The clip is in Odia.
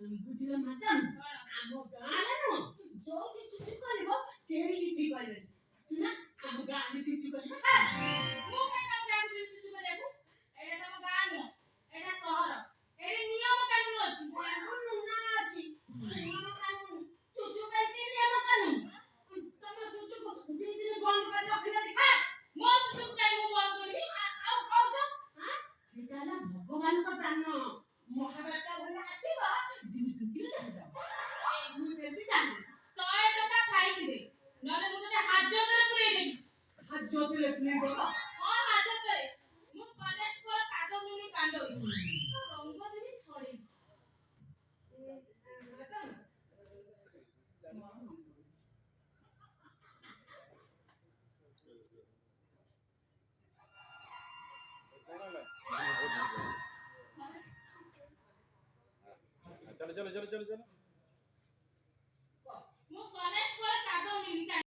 ବୁଝିଲ ମାତାମ ଆମ ଗାଁରେ ନୁହଁ ଯୋଉଠି ଚୁଚୁ କରିବ କେହି କିଛି କହିବେନି ନା ଆମ ଗାଁରେ ଚୁଚୁ କରିବ ମୁଁ କାଇଁ ତମ ଗାଁକୁ ଯିବି ଚୁଚୁ କରିବାକୁ ଏଇଟା ତମ ଗାଁ ନୁହଁ ଏଇଟା ସହର ଏଠି ନିୟମ କାନୁନ ଅଛି କାନୁନ ଅଛି ନିୟମ କାନୁନ ଚୁଚୁ ପାଇଁ କି ନିୟମ କାନୁନ ତମ ଚୁଚୁକୁ ଦି ଦିନ ବନ୍ଦ କରି ରଖିଲେ ଦେଖା ମୋ ଚୁଚୁକୁ କାଇଁ ମୁଁ ବନ୍ଦ କରିବି ଆଉ କହୁଛ ସେଟା ହେଲା ଭଗବାନଙ୍କ ଦାନ ମହାଭାରତ ଭଳିଆ ଆସିବ ଦୁଇଦୁକିଲେ ଧରିଦବ ମୁଁ ଯେମିତି ଜାଣିଲି 100 ଟଙ୍କା ଫାଇନ ଦେ ନହେଲେ ମୁଁ ତତେ ହାଜତରେ ପୁରେଇ ଦେବି ହାଜତରେ ପୁରେଇଦବ ହଁ ହାଜତରେ ମୁଁ କନେଷ୍ଟବଳ କାଦମିନି କାଣ୍ଡୋଇ ରଙ୍ଗ ଦେବି ଛଡେଇ चलो चलो चलो चलो चलो ମୁଁ